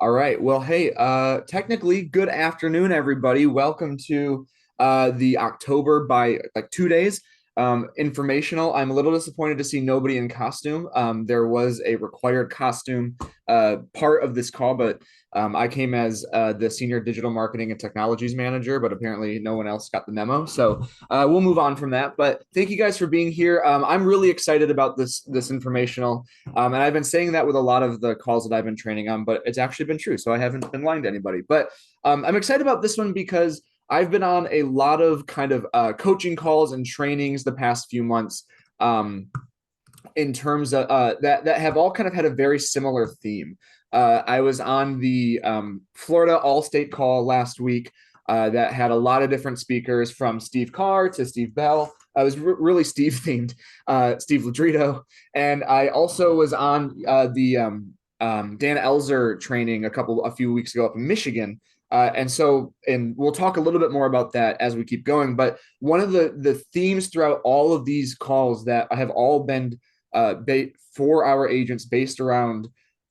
All right. Well, hey, technically, good afternoon, everybody. Welcome to the October by like 2 days informational. I'm a little disappointed to see nobody in costume. There was a required costume part of this call, but I came as the senior digital marketing and technologies manager, but apparently no one else got the memo. So we'll move on from that. But thank you guys for being here. I'm really excited about this informational. And I've been saying that with a lot of the calls that I've been training on, but it's actually been true. So I haven't been lying to anybody. But I'm excited about this one because I've been on a lot of kind of coaching calls and trainings the past few months in terms of that have all kind of had a very similar theme. I was on the Florida All-State call last week that had a lot of different speakers from Steve Carr to Steve Bell. I was really Steve themed, Steve Ladrito, and I also was on the Dan Elzer training a few weeks ago up in Michigan. And we'll talk a little bit more about that as we keep going. But one of the themes throughout all of these calls that have all been for our agents based around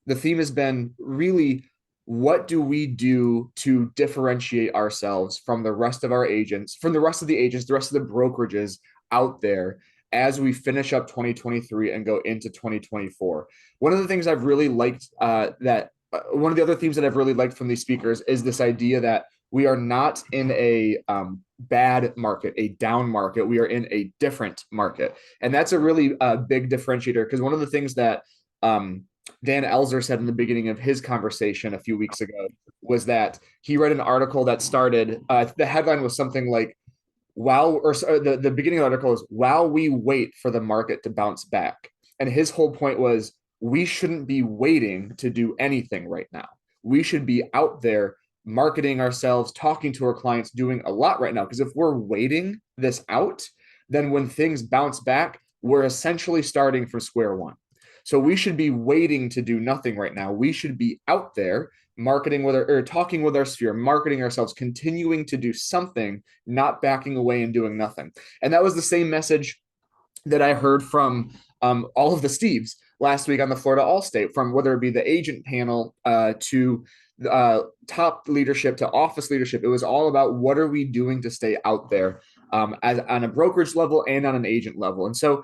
the theme has been really what do we do to differentiate ourselves from the rest of our agents, from the rest of the agents, the rest of the brokerages out there as we finish up 2023 and go into 2024. One of the things I've really liked one of the other themes that I've really liked from these speakers is this idea that we are not in a bad market, a down market. We are in a different market. And that's a really big differentiator because one of the things that Dan Elzer said in the beginning of his conversation a few weeks ago was that he read an article that started, the headline was something like, the beginning of the article is, while we wait for the market to bounce back. And his whole point was, we shouldn't be waiting to do anything right now. We should be out there marketing ourselves, talking to our clients, doing a lot right now. Because if we're waiting this out, then when things bounce back, we're essentially starting from square one. So we should be waiting to do nothing right now. We should be out there marketing or talking with our sphere, marketing ourselves, continuing to do something, not backing away and doing nothing. And that was the same message that I heard from all of the Steves last week on the Florida All-State, from whether it be the agent panel to top leadership to office leadership. It was all about what are we doing to stay out there as on a brokerage level and on an agent level. And so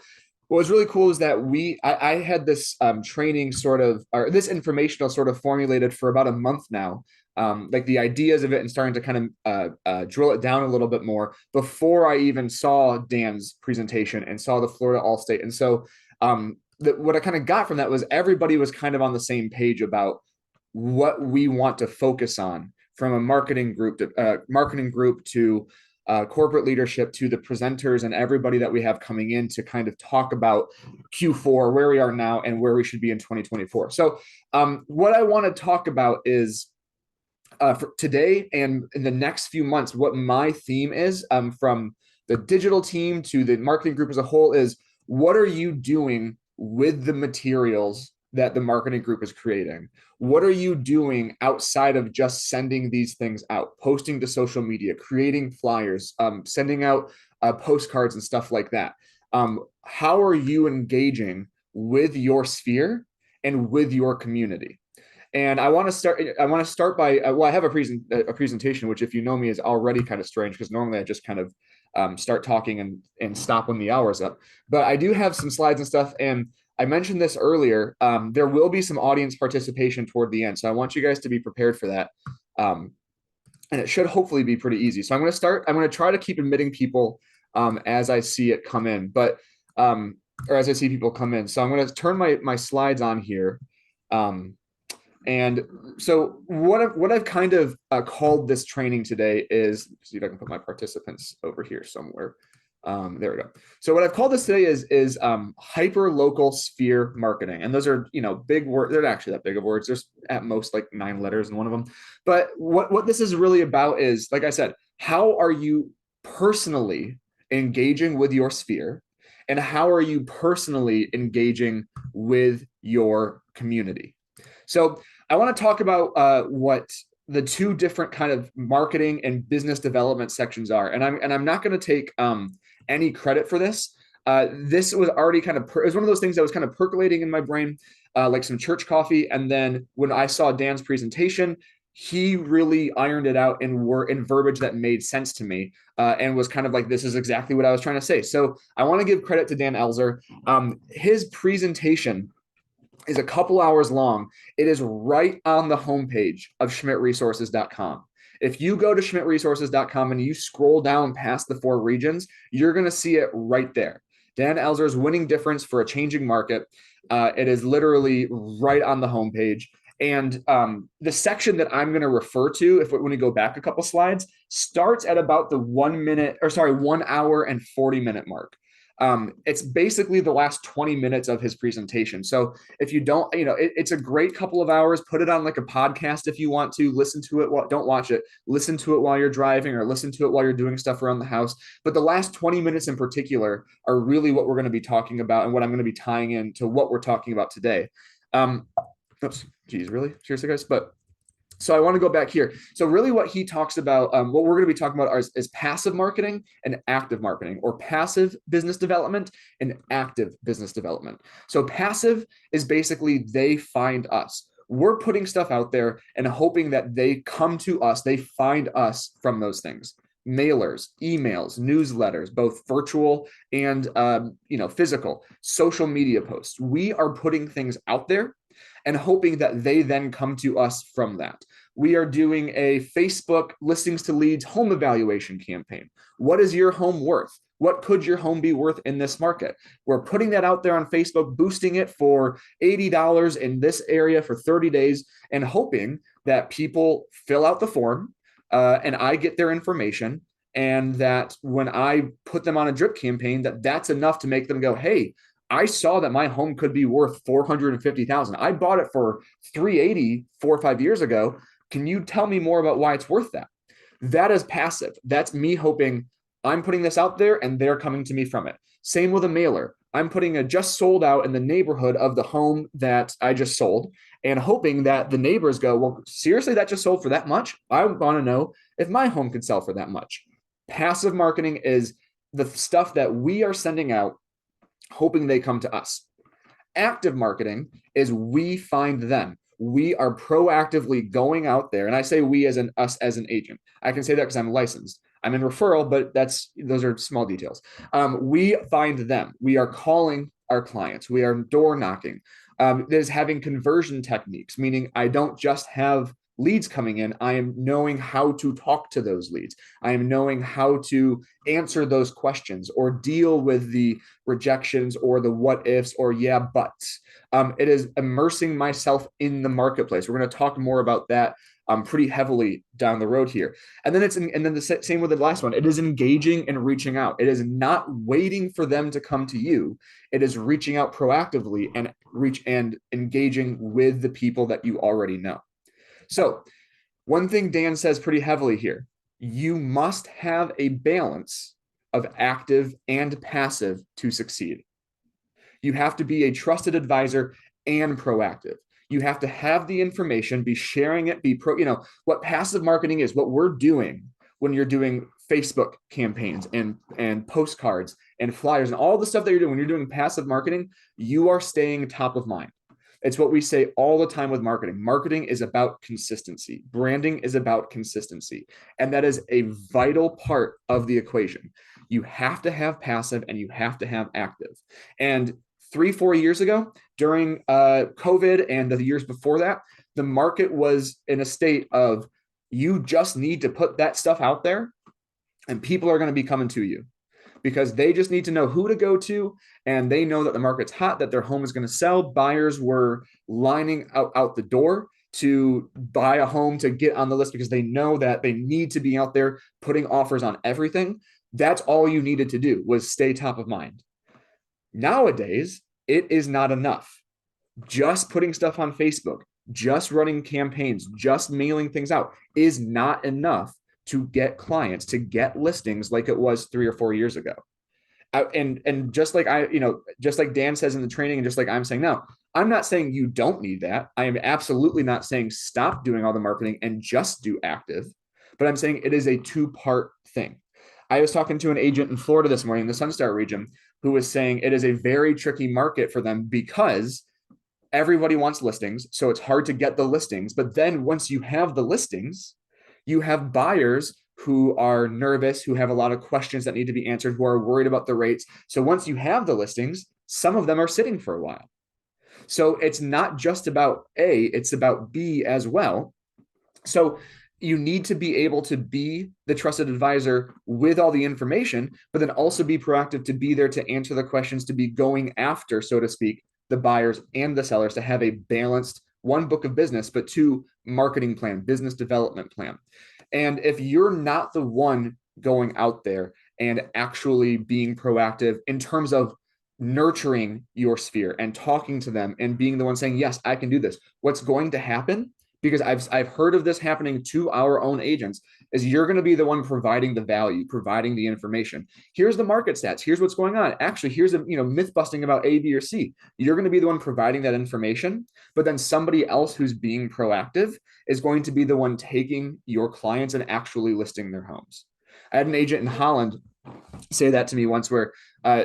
what was really cool is that I had this training or this informational sort of formulated for about a month now, like the ideas of it and starting to kind of drill it down a little bit more before I even saw Dan's presentation and saw the Florida All-State. And so what I kind of got from that was everybody was kind of on the same page about what we want to focus on, from a marketing group to corporate leadership to the presenters and everybody that we have coming in to kind of talk about Q4, where we are now and where we should be in 2024. So what I want to talk about is for today and in the next few months, what my theme is from the digital team to the marketing group as a whole is, what are you doing with the materials that the marketing group is creating? What are you doing outside of just sending these things out, posting to social media, creating flyers, sending out postcards and stuff like that? How are you engaging with your sphere and with your community? And I want to start by, I have a presentation, which if you know me is already kind of strange because normally I just kind of start talking and stop when the hour's up. But I do have some slides and stuff. And I mentioned this earlier. There will be some audience participation toward the end. So I want you guys to be prepared for that. And it should hopefully be pretty easy. So I'm going to try to keep admitting people as I see it come in, or as I see people come in. So I'm going to turn my slides on here. And so what I've kind of called this training today is, see if I can put my participants over here somewhere. There we go. So what I've called this today is hyper-local sphere marketing. And those are, big words. They're not actually that big of words. There's at most like 9 letters in one of them. But what this is really about is, like I said, how are you personally engaging with your sphere? And how are you personally engaging with your community? So I want to talk about what the two different kind of marketing and business development sections are. And I'm not going to take any credit for this. This was already kind of, it was one of those things that was kind of percolating in my brain, like some church coffee. And then when I saw Dan's presentation, he really ironed it out in verbiage that made sense to me, and was kind of like, this is exactly what I was trying to say. So I want to give credit to Dan Elzer. His presentation is a couple hours long. It is right on the homepage of schmidtresources.com. If you go to schmidtresources.com and you scroll down past the 4 regions, you're going to see it right there. Dan Elzer's Winning Difference for a Changing Market. It is literally right on the homepage. And the section that I'm going to refer to, if when we go back a couple slides, starts at about the 1 hour and 40-minute mark. It's basically the last 20 minutes of his presentation. So if you don't, it's a great couple of hours. Put it on like a podcast if you want to listen to it. Don't watch it. Listen to it while you're driving, or listen to it while you're doing stuff around the house. But the last 20 minutes in particular are really what we're going to be talking about, and what I'm going to be tying into what we're talking about today. Oops, geez, really? Seriously, guys? But so I want to go back here. So really what he talks about, what we're going to be talking about is passive marketing and active marketing, or passive business development and active business development. So passive is basically they find us. We're putting stuff out there and hoping that they come to us, they find us from those things. Mailers, emails, newsletters, both virtual and physical, social media posts. We are putting things out there and hoping that they then come to us from that. We are doing a Facebook listings to leads home evaluation campaign. What is your home worth? What could your home be worth in this market? We're putting that out there on Facebook, boosting it for $80 in this area for 30 days, and hoping that people fill out the form, and I get their information, and that when I put them on a drip campaign, that's enough to make them go, hey, I saw that my home could be worth $450,000. I bought it for $380 4 or 5 years ago. Can you tell me more about why it's worth that? That is passive. That's me hoping I'm putting this out there and they're coming to me from it. Same with a mailer. I'm putting a just sold out in the neighborhood of the home that I just sold, and hoping that the neighbors go, well, seriously, that just sold for that much? I want to know if my home could sell for that much. Passive marketing is the stuff that we are sending out, hoping they come to us. Active marketing is we find them. We are proactively going out there, and I say we as us as an agent. I can say that because I'm licensed. I'm in referral, but those are small details. We find them. We are calling our clients. We are door knocking. There's having conversion techniques, meaning I don't just have leads coming in. I am knowing how to talk to those leads. I am knowing how to answer those questions or deal with the rejections or the what ifs or yeah, buts. It is immersing myself in the marketplace. We're going to talk more about that pretty heavily down the road here. And then the same with the last one. It is engaging and reaching out. It is not waiting for them to come to you. It is reaching out proactively and engaging with the people that you already know. So one thing Dan says pretty heavily here, you must have a balance of active and passive to succeed. You have to be a trusted advisor and proactive. You have to have the information, be sharing it, what passive marketing is, what we're doing when you're doing Facebook campaigns and postcards and flyers and all the stuff that you're doing. When you're doing passive marketing, you are staying top of mind. It's what we say all the time with marketing. Marketing is about consistency. Branding is about consistency. And that is a vital part of the equation. You have to have passive and you have to have active. And 3-4 years ago, during COVID and the years before that, the market was in a state of you just need to put that stuff out there and people are going to be coming to you, because they just need to know who to go to, and they know that the market's hot, that their home is going to sell. Buyers were lining out the door to buy a home to get on the list because they know that they need to be out there putting offers on everything. That's all you needed to do, was stay top of mind. Nowadays, it is not enough. Just putting stuff on Facebook, just running campaigns, just mailing things out is not enough to get clients, to get listings like it was 3 or 4 years ago. And just like just like Dan says in the training, and just like I'm saying now, I'm not saying you don't need that. I am absolutely not saying stop doing all the marketing and just do active, but I'm saying it is a 2-part thing. I was talking to an agent in Florida this morning, in the Sunstar region, who was saying it is a very tricky market for them because everybody wants listings. So it's hard to get the listings. But then once you have the listings, you have buyers who are nervous, who have a lot of questions that need to be answered, who are worried about the rates. So once you have the listings, some of them are sitting for a while. So it's not just about A, it's about B as well. So you need to be able to be the trusted advisor with all the information, but then also be proactive to be there to answer the questions, to be going after, so to speak, the buyers and the sellers, to have a balanced one book of business, but two marketing plan, business development plan. And if you're not the one going out there and actually being proactive in terms of nurturing your sphere and talking to them and being the one saying, yes, I can do this, what's going to happen, because I've heard of this happening to our own agents, is you're going to be the one providing the value, providing the information. Here's the market stats. Here's what's going on. Actually, here's a myth busting about A, B, or C. You're going to be the one providing that information, but then somebody else who's being proactive is going to be the one taking your clients and actually listing their homes. I had an agent in Holland say that to me once, where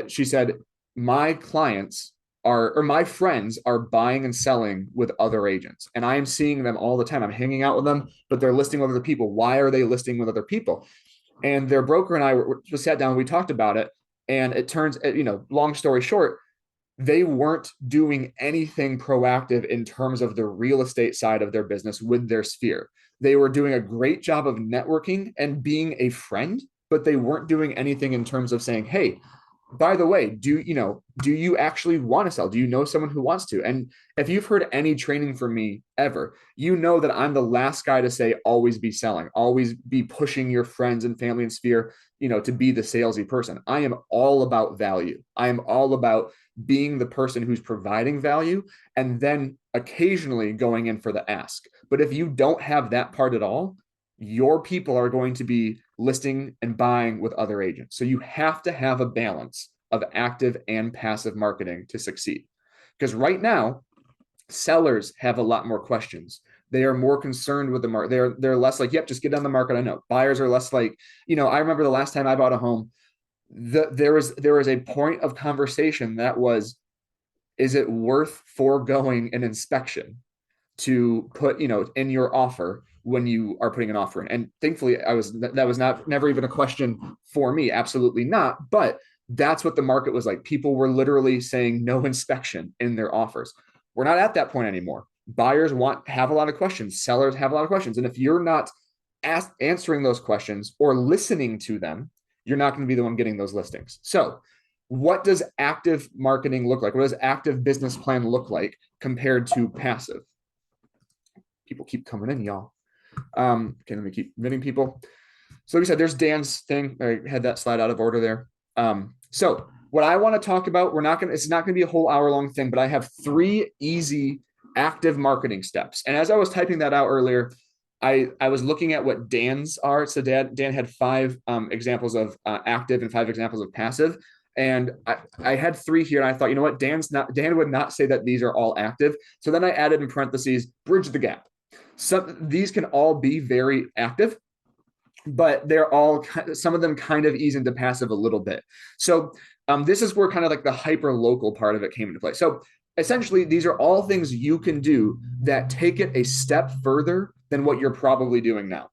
she said, my clients are, or my friends are buying and selling with other agents. And I am seeing them all the time. I'm hanging out with them, but they're listing with other people. Why are they listing with other people? And their broker and I just sat down, we talked about it. And it turns, long story short, they weren't doing anything proactive in terms of the real estate side of their business with their sphere. They were doing a great job of networking and being a friend, but they weren't doing anything in terms of saying, hey, by the way, do you actually want to sell? Do you know someone who wants to? And if you've heard any training from me ever, you know that I'm the last guy to say always be selling, always be pushing your friends and family and sphere, to be the salesy person. I am all about value. I am all about being the person who's providing value and then occasionally going in for the ask. But if you don't have that part at all, your people are going to be listing and buying with other agents. So you have to have a balance of active and passive marketing to succeed. Because right now, sellers have a lot more questions. They are more concerned with the market. They're less like, yep, just get on the market. I know. Buyers are less like, I remember the last time I bought a home, there was a point of conversation that was, is it worth foregoing an inspection to put in your offer when you are putting an offer in? And thankfully that was never even a question for me. Absolutely not. But that's what the market was like. People were literally saying no inspection in their offers. We're not at that point anymore. Buyers have a lot of questions. Sellers have a lot of questions. And if you're not answering those questions or listening to them, you're not going to be the one getting those listings. So what does active marketing look like? What does active business plan look like compared to passive? People keep coming in, y'all. Okay, let me keep admitting people. So like I said, there's Dan's thing. I had that slide out of order there. So what I want to talk about, it's not going to be a whole hour long thing, but I have 3 easy active marketing steps. And as I was typing that out earlier, I was looking at what Dan's are. So Dan had 5 examples of active and 5 examples of passive. And I had 3 here, and I thought, you know what, Dan would not say that these are all active. So then I added in parentheses, bridge the gap. These can all be very active, but some of them kind of ease into passive a little bit. So this is where kind of like the hyper local part of it came into play. So essentially, these are all things you can do that take it a step further than what you're probably doing now.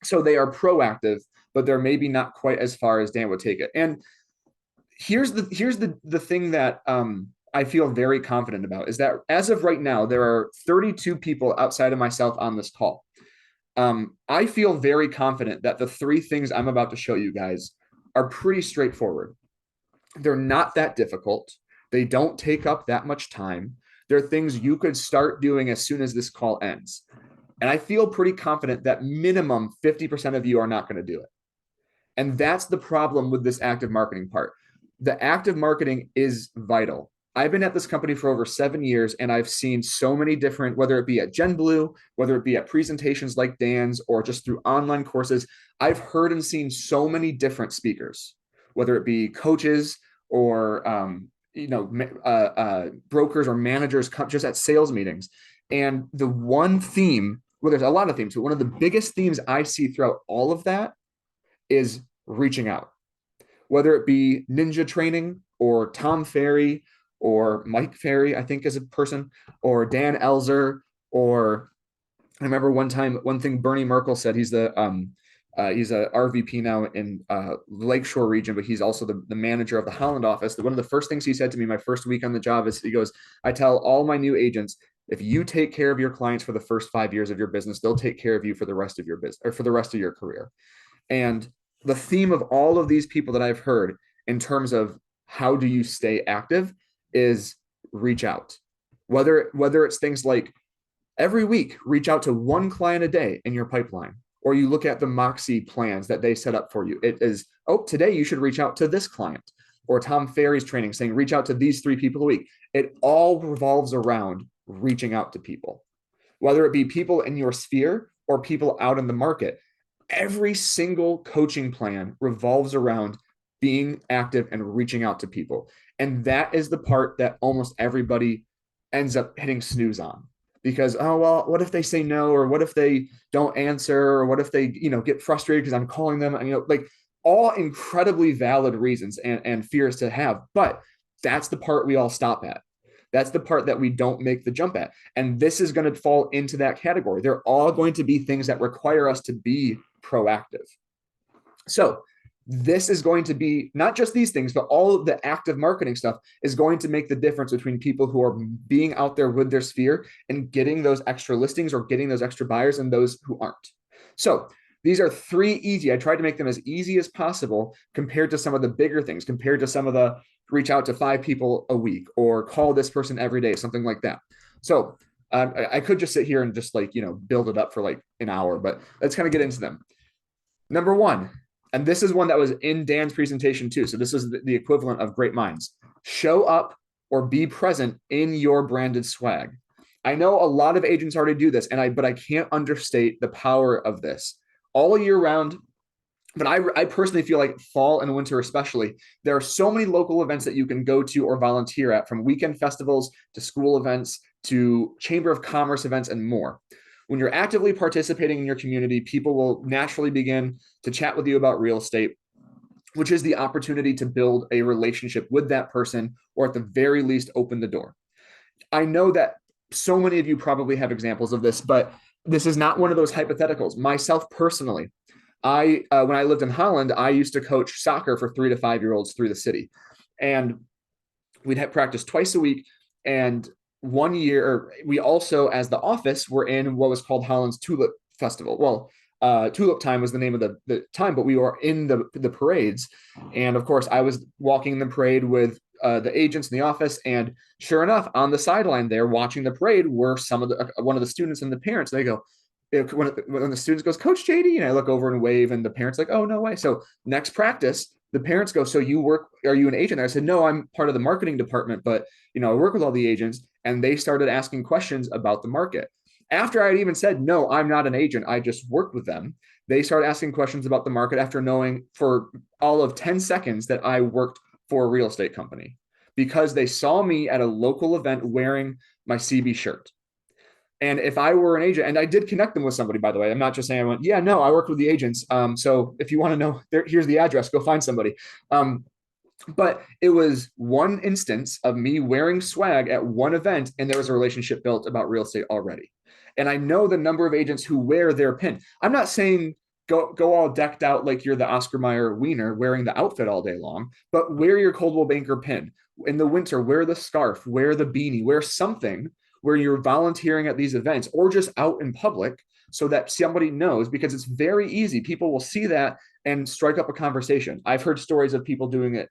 So they are proactive, but they're maybe not quite as far as Dan would take it. And here's the thing that I feel very confident about, is that as of right now, there are 32 people outside of myself on this call. I feel very confident that the 3 things I'm about to show you guys are pretty straightforward. They're not that difficult. They don't take up that much time. They're things you could start doing as soon as this call ends. And I feel pretty confident that minimum 50% of you are not going to do it. And that's the problem with this active marketing part. The active marketing is vital. I've been at this company for over 7 years, and I've seen so many different, whether it be at GenBlue, whether it be at presentations like Dan's, or just through online courses, I've heard and seen so many different speakers, whether it be coaches or brokers or managers just at sales meetings. And the one theme, well, there's a lot of themes, but one of the biggest themes I see throughout all of that is reaching out. Whether it be ninja training, or Tom Ferry or Mike Ferry, I think is a person, or Dan Elzer, or I remember one thing Bernie Merkel said. He's a RVP now in Lakeshore region, but he's also the manager of the Holland office. One of the first things he said to me my first week on the job is he goes, I tell all my new agents, if you take care of your clients for the first 5 years of your business, they'll take care of you for the rest of your business or for the rest of your career. And the theme of all of these people that I've heard in terms of how do you stay active is reach out. Whether it's things like every week, reach out to one client a day in your pipeline, or you look at the Moxie plans that they set up for you. It is, oh, today you should reach out to this client, or Tom Ferry's training saying, reach out to these 3 people a week. It all revolves around reaching out to people, whether it be people in your sphere or people out in the market. Every single coaching plan revolves around being active and reaching out to people. And that is the part that almost everybody ends up hitting snooze on, because, oh, well, what if they say no, or what if they don't answer, or what if they, get frustrated because I'm calling them, like all incredibly valid reasons and fears to have. But that's the part we all stop at. That's the part that we don't make the jump at. And this is going to fall into that category. They're all going to be things that require us to be proactive. So this is going to be not just these things, but all of the active marketing stuff is going to make the difference between people who are being out there with their sphere and getting those extra listings or getting those extra buyers, and those who aren't. So these are 3 easy. I tried to make them as easy as possible compared to some of the bigger things, compared to some of the reach out to 5 people a week or call this person every day, something like that. So I could just sit here and just build it up for like an hour, but let's kind of get into them. Number 1, and this is one that was in Dan's presentation too. So this is the equivalent of great minds. Show up or be present in your branded swag. I know a lot of agents already do this, but I can't understate the power of this. All year round, but I personally feel like fall and winter especially, there are so many local events that you can go to or volunteer at, from weekend festivals to school events to Chamber of Commerce events and more. When you're actively participating in your community, people will naturally begin to chat with you about real estate, which is the opportunity to build a relationship with that person, or at the very least, open the door. I know that so many of you probably have examples of this, but this is not one of those hypotheticals. Myself personally, when I lived in Holland, I used to coach soccer for 3 to 5-year-olds through the city, and we'd have practice twice a week. And one year, we also, as the office, were in what was called Holland's Tulip Festival. Well, Tulip Time was the name of the time, but we were in the parades. And of course, I was walking the parade with the agents in the office, and sure enough, on the sideline there, watching the parade, were one of the students and the parents. They go, when the students goes, Coach JD, and I look over and wave, and the parents like, oh, no way. So next practice, the parents go, so are you an agent there? I said, no, I'm part of the marketing department, but I work with all the agents. And they started asking questions about the market. After I had even said, no, I'm not an agent, I just work with them, they started asking questions about the market after knowing for all of 10 seconds that I worked for a real estate company, because they saw me at a local event wearing my CB shirt. And if I were an agent, and I did connect them with somebody, by the way, I'm not just saying I went, yeah, no, I worked with the agents. So if you want to know, here's the address, go find somebody. But it was one instance of me wearing swag at one event, and there was a relationship built about real estate already. And I know the number of agents who wear their pin. I'm not saying go all decked out like you're the Oscar Mayer wiener wearing the outfit all day long, but wear your Coldwell Banker pin. In the winter, wear the scarf, wear the beanie, wear something where you're volunteering at these events or just out in public, so that somebody knows, because it's very easy. People will see that and strike up a conversation. I've heard stories of people doing it,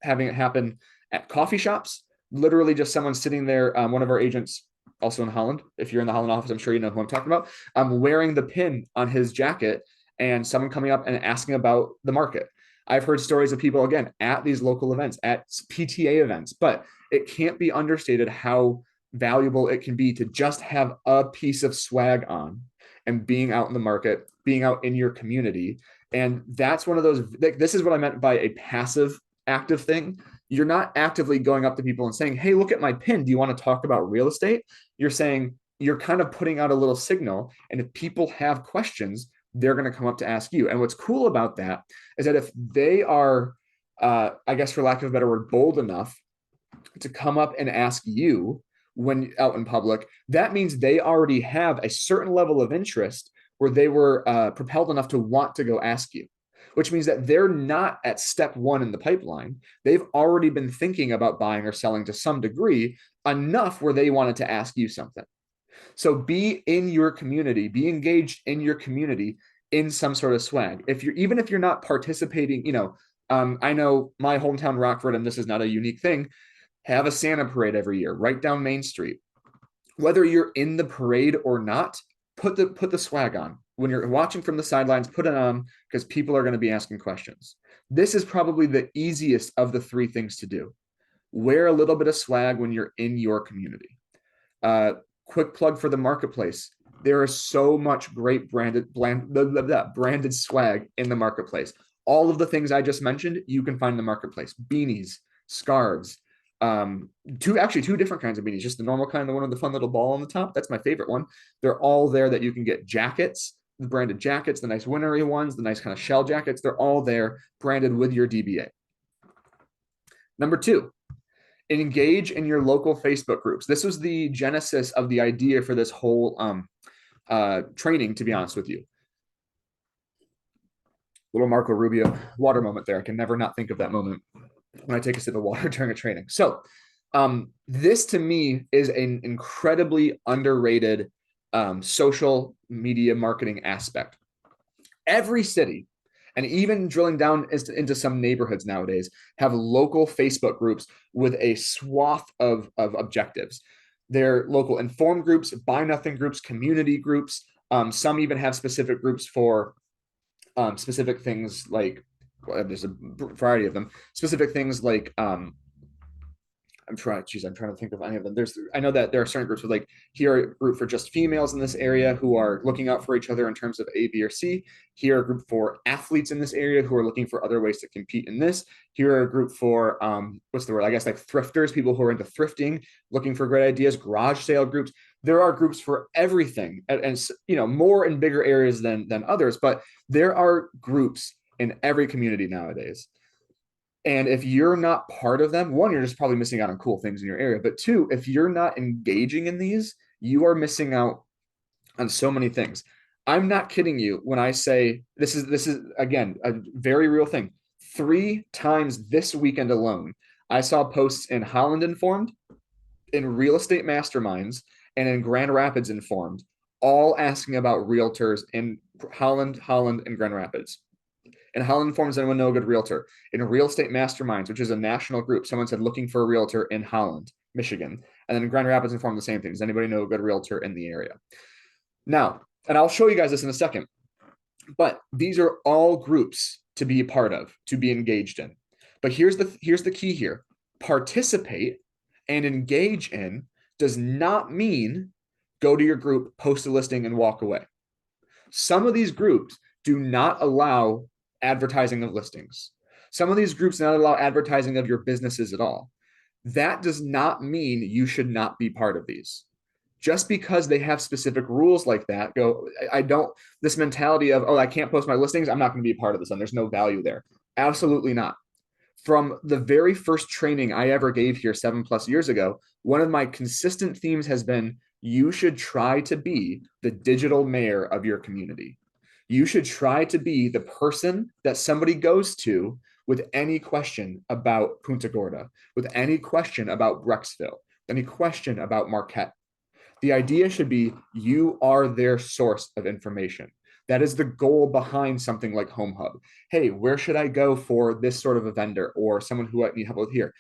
having it happen at coffee shops, literally just someone sitting there. One of our agents, also in Holland, if you're in the Holland office, I'm sure you know who I'm talking about, wearing the pin on his jacket, and someone coming up and asking about the market. I've heard stories of people, again, at these local events, at PTA events, but it can't be understated how valuable it can be to just have a piece of swag on and being out in the market, being out in your community. And that's one of those, this is what I meant by a passive active thing. You're not actively going up to people and saying, hey, look at my pin, do you want to talk about real estate? You're saying, you're kind of putting out a little signal. And if people have questions, they're going to come up to ask you. And what's cool about that is that if they are I guess for lack of a better word, bold enough to come up and ask you when out in public, that means they already have a certain level of interest where they were propelled enough to want to go ask you, which means that they're not at step one in the pipeline. They've already been thinking about buying or selling to some degree, enough where they wanted to ask you something. So be in your community, be engaged in your community in some sort of swag. If you're even if you're not participating, I know my hometown Rockford, and this is not a unique thing, have a Santa parade every year right down Main Street. Whether you're in the parade or not, put the swag on. When you're watching from the sidelines, put it on because people are going to be asking questions. This is probably the easiest of the three things to do. Wear a little bit of swag when you're in your community. Uh, Quick plug for the marketplace. There is so much great branded swag in the marketplace. All of the things I just mentioned, you can find in the marketplace. Beanies, scarves, two different kinds of beanies, just the normal kind, the one with the fun little ball on the top. That's my favorite one. They're all there that you can get. Jackets, the branded jackets, the nice wintry ones, the nice kind of shell jackets, they're all there branded with your DBA. Number two, engage in your local Facebook groups. This was the genesis of the idea for this whole training, to be honest with you. Little Marco Rubio water moment there. I can never not think of that moment when I take a sip of water during a training. So this to me is an incredibly underrated social media marketing aspect. Every city, and even drilling down into some neighborhoods nowadays, have local Facebook groups with a swath of objectives. They're local informed groups, buy nothing groups, community groups. Some even have specific groups for specific things like, well, there's a variety of them, specific things like I'm trying to think of any of them. I know that there are certain groups with like, here a group for just females in this area who are looking out for each other in terms of A, B, or C. Here a group for athletes in this area who are looking for other ways to compete in this. Here a group for what's the word? I guess like thrifters, people who are into thrifting, looking for great ideas. Garage sale groups. There are groups for everything, and more in bigger areas than others. But there are groups in every community nowadays. And if you're not part of them, one, you're just probably missing out on cool things in your area. But two, if you're not engaging in these, you are missing out on so many things. I'm not kidding you when I say this is again a very real thing. 3 times this weekend alone, I saw posts in Holland Informed, in Real Estate Masterminds, and in Grand Rapids Informed, all asking about realtors in Holland, and Grand Rapids. In Holland Informed, does anyone know a good realtor? In Real Estate Masterminds, which is a national group, someone said looking for a realtor in Holland, Michigan. And then in Grand Rapids Informed, the same thing. Does anybody know a good realtor in the area? Now, and I'll show you guys this in a second, but these are all groups to be a part of, to be engaged in. But here's the key here. Participate and engage in does not mean go to your group, post a listing, and walk away. Some of these groups do not allow advertising of listings. Some of these groups do not allow advertising of your businesses at all. That does not mean you should not be part of these. Just because they have specific rules like that, this mentality of, oh, I can't post my listings, I'm not going to be a part of this, and there's no value there. Absolutely not. From the very first training I ever gave here 7+ years ago, one of my consistent themes has been, you should try to be the digital mayor of your community. You should try to be the person that somebody goes to with any question about Punta Gorda, with any question about Brecksville, any question about Marquette. The idea should be you are their source of information. That is the goal behind something like Home Hub. Hey, where should I go for this sort of a vendor or someone who I need help with here?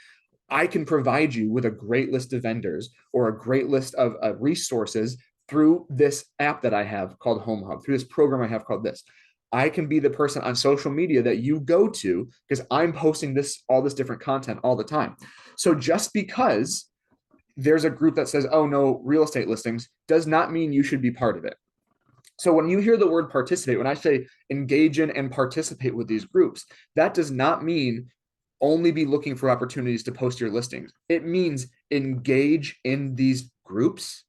I can provide you with a great list of vendors or a great list of resources through this app that I have called Home Hub, through this program I have called this. I can be the person on social media that you go to because I'm posting all this different content all the time. So just because there's a group that says, oh, no, real estate listings, does not mean you should be part of it. So when you hear the word participate, when I say engage in and participate with these groups, that does not mean only be looking for opportunities to post your listings. It means engage in these groups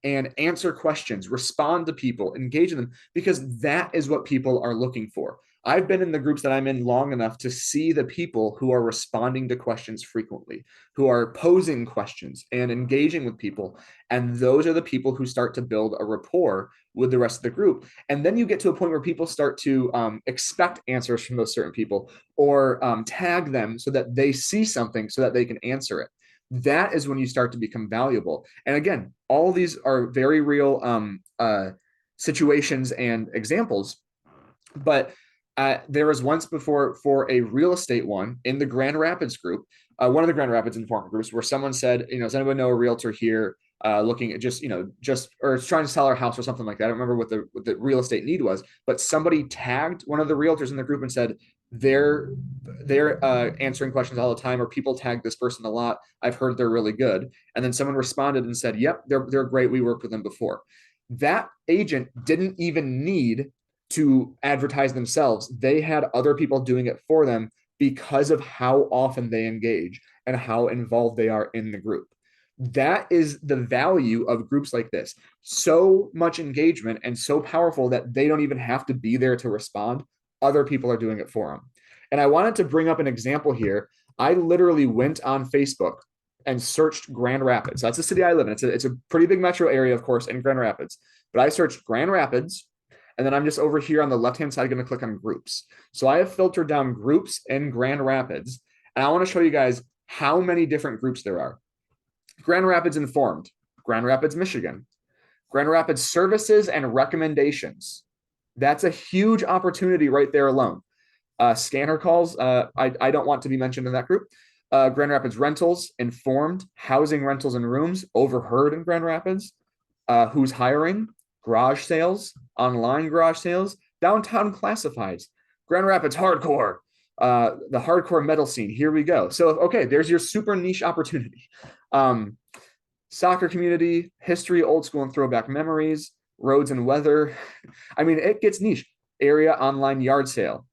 and answer questions, respond to people, engage in them, because that is what people are looking for. I've been in the groups that I'm in long enough to see the people who are responding to questions frequently, who are posing questions and engaging with people. And those are the people who start to build a rapport with the rest of the group. And then you get to a point where people start to expect answers from those certain people, or tag them so that they see something so that they can answer it. That is when you start to become valuable. And again, all these are very real situations and examples. But there was once before for a real estate one in the Grand Rapids group, one of the Grand Rapids informant groups, where someone said, does anyone know a realtor here looking at just or trying to sell our house or something like that? I don't remember what the real estate need was, but somebody tagged one of the realtors in the group and said, they're answering questions all the time, or people tag this person a lot. I've heard they're really good. And then someone responded and said, yep, they're great. We worked with them before. That agent didn't even need to advertise themselves. They had other people doing it for them because of how often they engage and how involved they are in the group. That is the value of groups like this. So much engagement and so powerful that they don't even have to be there to respond. Other people are doing it for them. And I wanted to bring up an example here. I literally went on Facebook and searched Grand Rapids. That's the city I live in. It's a pretty big metro area, of course, in Grand Rapids. But I searched Grand Rapids, and then I'm just over here on the left-hand side going to click on groups. So I have filtered down groups in Grand Rapids, and I want to show you guys how many different groups there are. Grand Rapids Informed, Grand Rapids, Michigan, Grand Rapids Services and Recommendations. That's a huge opportunity right there alone. Scanner calls, I don't want to be mentioned in that group. Grand Rapids Rentals, Informed, Housing Rentals and Rooms, Overheard in Grand Rapids, Who's Hiring, Garage Sales, Online Garage Sales, Downtown Classifieds, Grand Rapids Hardcore, the hardcore metal scene. Here we go. So, okay, there's your super niche opportunity. Soccer community, history, old school and throwback memories, roads and weather. I mean, it gets niche. Area online yard sale,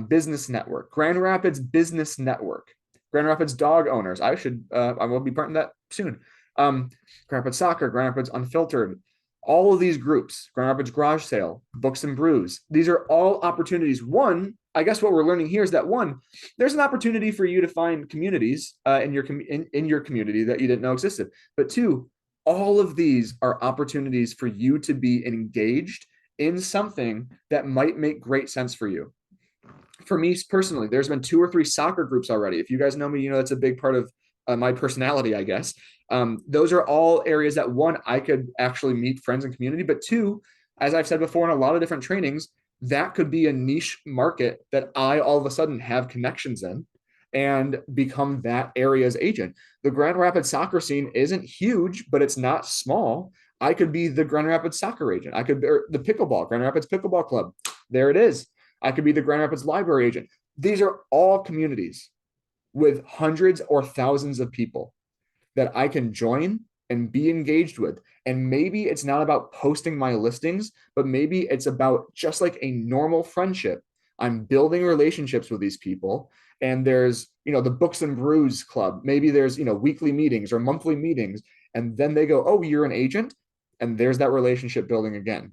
business network, Grand Rapids Business Network, Grand Rapids dog owners. I will be part of that soon. Grand Rapids Soccer, Grand Rapids Unfiltered, all of these groups, Grand Rapids Garage Sale, Books and Brews. These are all opportunities. One, I guess what we're learning here is that one, there's an opportunity for you to find communities in your community that you didn't know existed. But two, all of these are opportunities for you to be engaged in something that might make great sense for you. For me personally, there's been 2 or 3 soccer groups already. If you guys know me, you know that's a big part of my personality, I guess. Those are all areas that one, I could actually meet friends and community, but two, as I've said before in a lot of different trainings, that could be a niche market that I all of a sudden have connections in and become that area's agent. The Grand Rapids soccer scene isn't huge, but it's not small. I could be the Grand Rapids soccer agent. I could be the pickleball, Grand Rapids Pickleball Club. There it is. I could be the Grand Rapids library agent. These are all communities with hundreds or thousands of people that I can join and be engaged with. And maybe it's not about posting my listings, but maybe it's about just like a normal friendship. I'm building relationships with these people. And there's, the Books and Brews Club. Maybe there's, weekly meetings or monthly meetings. And then they go, oh, you're an agent. And there's that relationship building again.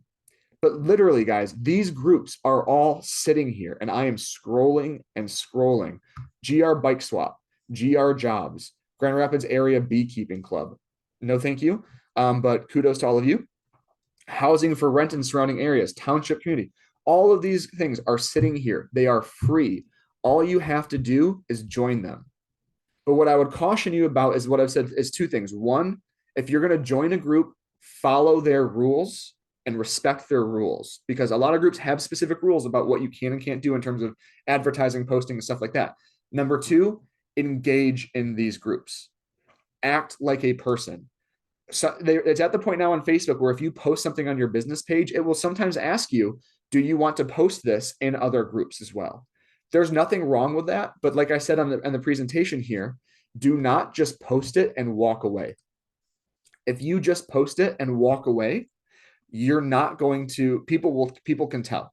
But literally, guys, these groups are all sitting here and I am scrolling and scrolling. GR Bike Swap, GR Jobs, Grand Rapids Area Beekeeping Club. No, thank you. But kudos to all of you. Housing for rent in surrounding areas, township community. All of these things are sitting here. They are free. All you have to do is join them. But what I would caution you about is what I've said is 2 things. One, if you're going to join a group, follow their rules and respect their rules, because a lot of groups have specific rules about what you can and can't do in terms of advertising, posting, and stuff like that. Number 2, engage in these groups. Act like a person. So it's at the point now on Facebook where if you post something on your business page, it will sometimes ask you, do you want to post this in other groups as well? There's nothing wrong with that. But like I said on the presentation here, do not just post it and walk away. If you just post it and walk away, you're not going to, people can tell.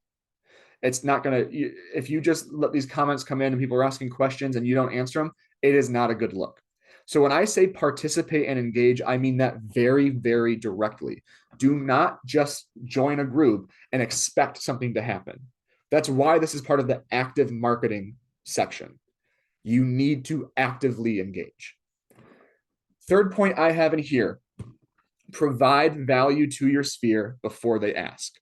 It's not going to, if you just let these comments come in and people are asking questions and you don't answer them, it is not a good look. So when I say participate and engage, I mean that very, very directly. Do not just join a group and expect something to happen. That's why this is part of the active marketing section. You need to actively engage. Third point I have in here, provide value to your sphere before they ask.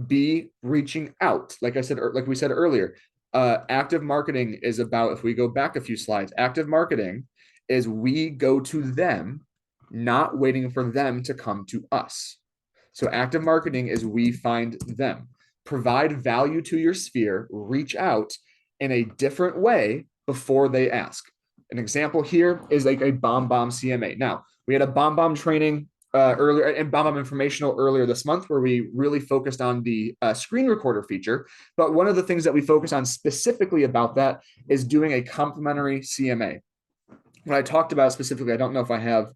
Be reaching out. Like I said, like we said earlier, active marketing is about, if we go back a few slides, active marketing is we go to them, not waiting for them to come to us. So active marketing is we find them. Provide value to your sphere, reach out in a different way before they ask. An example here is like a BombBomb CMA. Now, we had a BombBomb training earlier and BombBomb informational earlier this month where we really focused on the screen recorder feature. But one of the things that we focus on specifically about that is doing a complimentary CMA. What I talked about specifically, I don't know if I have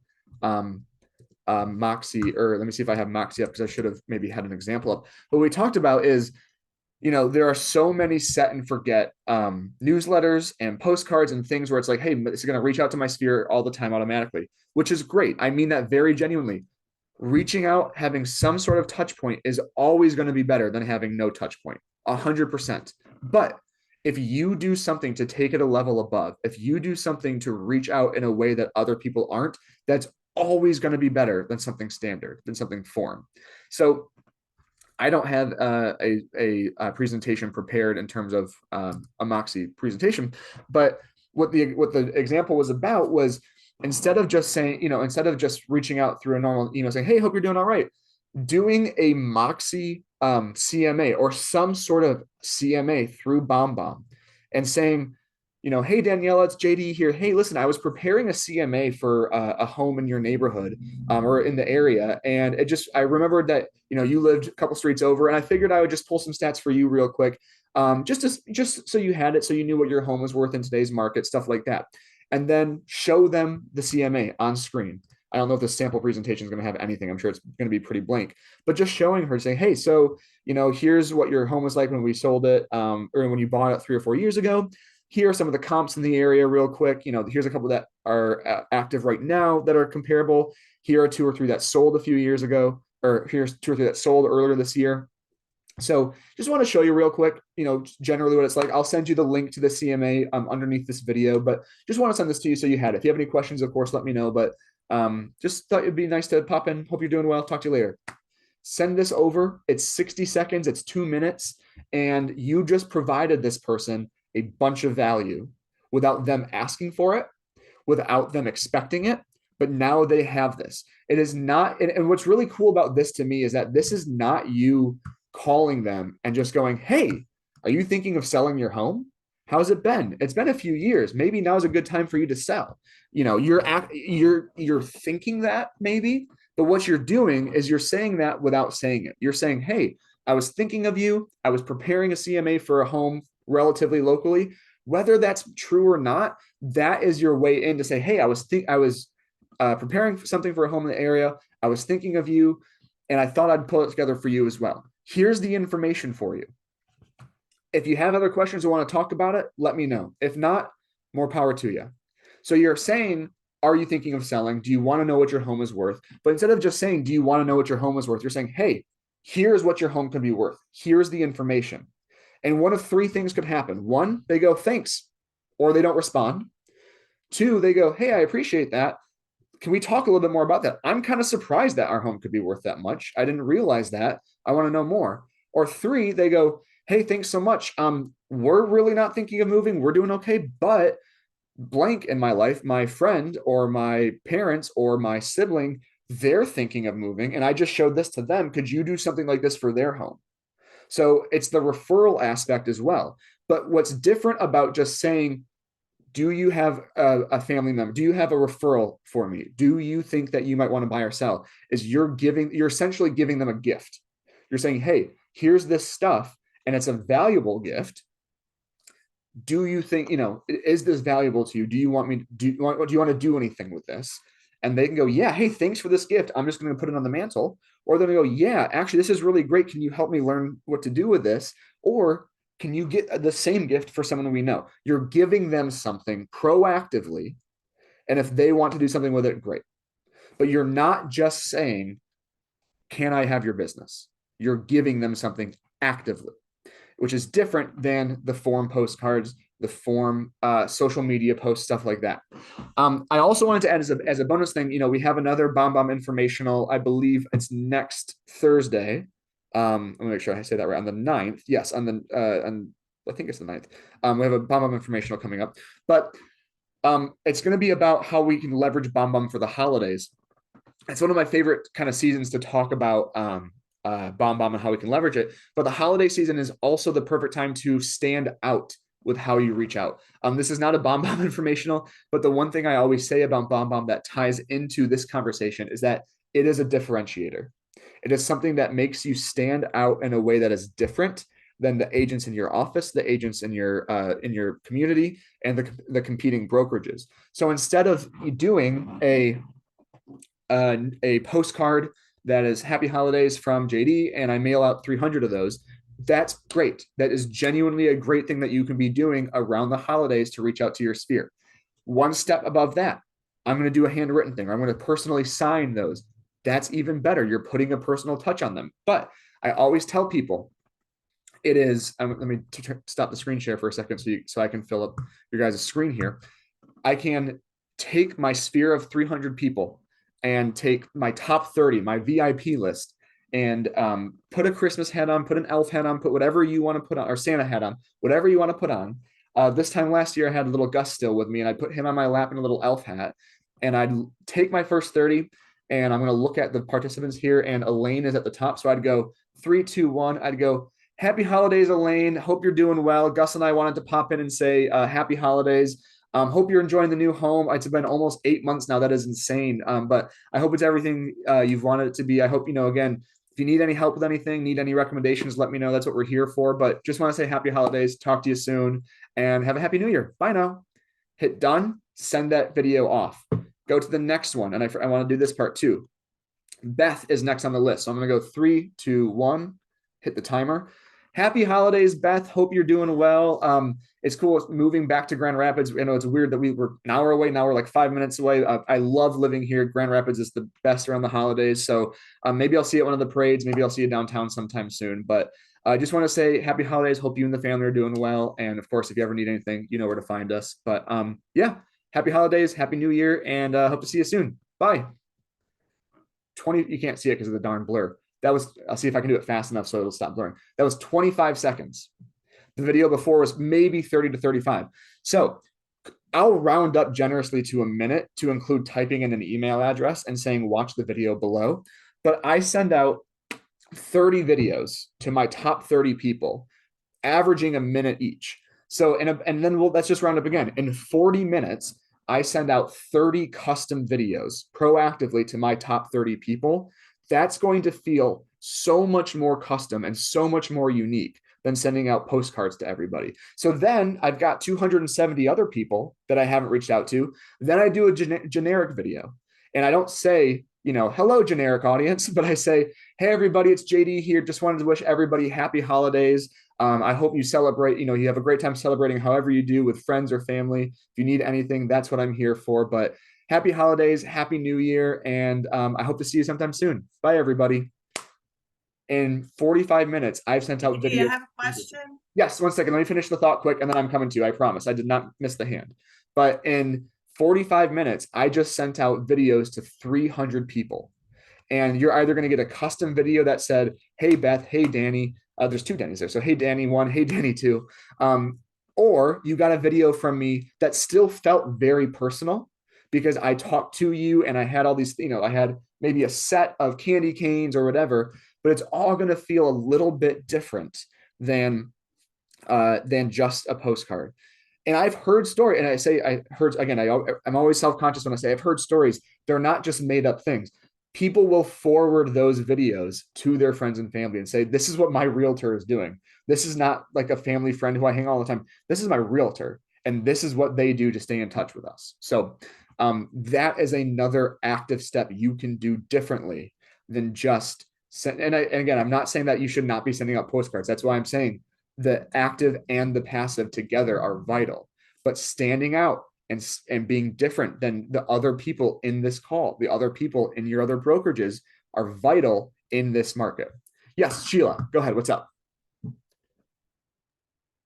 Moxie, or let me see if I have Moxie up, because I should have maybe had an example up. But what we talked about is, there are so many set and forget newsletters and postcards and things where it's like, hey, this is going to reach out to my sphere all the time automatically, which is great. I mean that very genuinely. Reaching out, having some sort of touch point is always going to be better than having no touch point, 100%. But if you do something to take it a level above, if you do something to reach out in a way that other people aren't, that's always going to be better than something standard, than something form. So I don't have a presentation prepared in terms of a Moxie presentation, but what the example was about was, instead of just saying, instead of just reaching out through a normal email saying, hey, hope you're doing all right, doing a Moxie CMA or some sort of CMA through BombBomb and saying, hey, Daniela, it's JD here. Hey, listen, I was preparing a CMA for a home in your neighborhood or in the area. And I remembered that, you lived a couple streets over, and I figured I would just pull some stats for you real quick. Just so you had it, so you knew what your home was worth in today's market, stuff like that. And then show them the CMA on screen. I don't know if this sample presentation is going to have anything. I'm sure it's going to be pretty blank, but just showing her, saying, hey, so, here's what your home was like when we sold it, or when you bought it 3 or 4 years ago. Here are some of the comps in the area real quick. Here's a couple that are active right now that are comparable. Here are 2 or 3 that sold a few years ago, or here's 2 or 3 that sold earlier this year. So just want to show you real quick, generally what it's like. I'll send you the link to the CMA underneath this video, but just want to send this to you so you had it. If you have any questions, of course, let me know. But just thought it'd be nice to pop in. Hope you're doing well. Talk to you later. Send this over. It's 60 seconds. It's 2 minutes. And you just provided this person a bunch of value without them asking for it, without them expecting it. But now they have this. It is not, and what's really cool about this to me is that this is not you calling them and just going, hey, are you thinking of selling your home? How's it been? It's been a few years. Maybe now's a good time for you to sell. You're thinking that maybe, but what you're doing is you're saying that without saying it. You're saying, hey, I was thinking of you. I was preparing a CMA for a home relatively locally. Whether that's true or not, that is your way in to say, hey, I was preparing for something for a home in the area. I was thinking of you, and I thought I'd pull it together for you as well. Here's the information for you. If you have other questions or want to talk about it, let me know. If not, more power to you. So you're saying, are you thinking of selling? Do you want to know what your home is worth? But instead of just saying, do you want to know what your home is worth? You're saying, hey, here's what your home can be worth. Here's the information. And one of 3 things could happen. 1, they go, thanks, or they don't respond. 2, they go, hey, I appreciate that. Can we talk a little bit more about that? I'm kind of surprised that our home could be worth that much. I didn't realize that. I want to know more. Or 3, they go, hey, thanks so much. We're really not thinking of moving. We're doing okay, but blank in my life, my friend or my parents or my sibling, they're thinking of moving, and I just showed this to them. Could you do something like this for their home? So it's the referral aspect as well. But what's different about just saying, do you have a family member? Do you have a referral for me? Do you think that you might want to buy or sell? Is you're essentially giving them a gift. You're saying, hey, here's this stuff, and it's a valuable gift. Do you think, is this valuable to you? Do you want to do anything with this? And they can go, yeah, hey, thanks for this gift. I'm just going to put it on the mantle. Or they're going to go, yeah, actually, this is really great. Can you help me learn what to do with this? Or can you get the same gift for someone we know? You're giving them something proactively. And if they want to do something with it, great. But you're not just saying, can I have your business? You're giving them something actively. which is different than the form postcards, the form social media posts, stuff like that. I also wanted to add as a bonus thing, we have another Bomb informational. I believe it's next Thursday. Let me make sure I say that right. On the 9th. Yes, I think it's the 9th. We have a Bomb informational coming up. But it's going to be about how we can leverage Bomb for the holidays. It's one of my favorite kind of seasons to talk about Bomb and how we can leverage it. But the holiday season is also the perfect time to stand out with how you reach out. This is not a Bomb informational, but the one thing I always say about Bomb that ties into this conversation is that it is a differentiator. It is something that makes you stand out in a way that is different than the agents in your office, the agents in your community, and the competing brokerages. So instead of doing a postcard that is Happy Holidays from JD, and I mail out 300 of those, that's great. That is genuinely a great thing that you can be doing around the holidays to reach out to your sphere. One step above that, I'm going to do a handwritten thing, or I'm going to personally sign those. That's even better. You're putting a personal touch on them. But I always tell people, it is, let me stop the screen share for a second so I can fill up your guys' screen here. I can take my sphere of 300 people and take my top 30, my VIP list, and put a Christmas hat on, put an elf hat on, put whatever you want to put on, or Santa hat on, whatever you want to put on. This time last year, I had a little Gus still with me, and I put him on my lap in a little elf hat, and I'd take my first 30, and I'm going to look at the participants here, and Elaine is at the top, so I'd go 3, 2, 1. I'd go, Happy Holidays, Elaine. Hope you're doing well. Gus and I wanted to pop in and say Happy Holidays. Hope you're enjoying the new home. It's been almost 8 months now. That is insane. But I hope it's everything you've wanted it to be. I hope, again, if you need any help with anything, need any recommendations, let me know. That's what we're here for. But just want to say happy holidays. Talk to you soon and have a happy new year. Bye now. Hit done. Send that video off. Go to the next one. And I want to do this part too. Beth is next on the list. So I'm going to go 3, 2, 1. Hit the timer. Happy holidays, Beth. Hope you're doing well. It's cool moving back to Grand Rapids. It's weird that we were an hour away. Now we're like 5 minutes away. I love living here. Grand Rapids is the best around the holidays. So maybe I'll see you at one of the parades. Maybe I'll see you downtown sometime soon. But I just want to say happy holidays. Hope you and the family are doing well. And of course, if you ever need anything, you know where to find us. But yeah, happy holidays, happy new year, and hope to see you soon. Bye. 20, you can't see it because of the darn blur. That was, I'll see if I can do it fast enough so it'll stop blurring. That was 25 seconds. The video before was maybe 30 to 35. So I'll round up generously to a minute to include typing in an email address and saying, watch the video below. But I send out 30 videos to my top 30 people, averaging a minute each. So, and then let's just round up again. In 40 minutes, I send out 30 custom videos proactively to my top 30 people. That's going to feel so much more custom and so much more unique than sending out postcards to everybody. So then I've got 270 other people that I haven't reached out to. Then I do a generic video. And I don't say, hello, generic audience, but I say, hey, everybody, it's JD here. Just wanted to wish everybody happy holidays. I hope you celebrate, you have a great time celebrating however you do with friends or family. If you need anything, that's what I'm here for. But happy holidays, happy new year, and I hope to see you sometime soon. Bye, everybody. In 45 minutes, I've sent out videos. Do you have a question? Yes, one second. Let me finish the thought quick, and then I'm coming to you. I promise. I did not miss the hand. But in 45 minutes, I just sent out videos to 300 people. And you're either going to get a custom video that said, hey, Beth, hey, Danny. There's 2 Dannys there. So, hey, Danny 1, hey, Danny 2. Or you got a video from me that still felt very personal because I talked to you and I had all these, I had maybe a set of candy canes or whatever, but it's all going to feel a little bit different than just a postcard. And I've heard stories, and I'm always self-conscious when I say I've heard stories. They're not just made up things. People will forward those videos to their friends and family and say, this is what my realtor is doing. This is not like a family friend who I hang all the time. This is my realtor, and this is what they do to stay in touch with us. So that is another active step you can do differently than just send. And again, I'm not saying that you should not be sending out postcards. That's why I'm saying the active and the passive together are vital. But standing out and being different than the other people in this call, the other people in your other brokerages are vital in this market. Yes, Sheila, go ahead. What's up?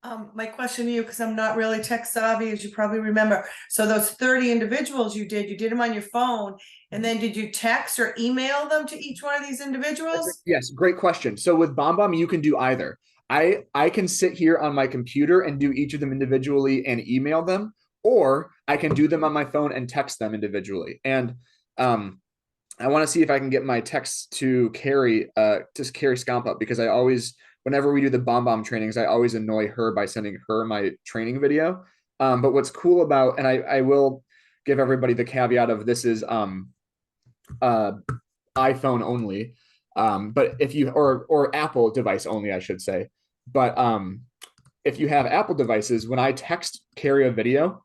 My question to you, because I'm not really tech savvy, as you probably remember. So those 30 individuals you did them on your phone, and then did you text or email them to each one of these individuals? Yes, great question. So with BombBomb, you can do either. I can sit here on my computer and do each of them individually and email them, or I can do them on my phone and text them individually. And I want to see if I can get my text to Carrie Scamp up, because I always, whenever we do the BombBomb trainings, I always annoy her by sending her my training video. But what's cool about, and I will give everybody the caveat of this is uh iPhone only. But if you or Apple device only, I should say. But if you have Apple devices, when I text Carrie a video,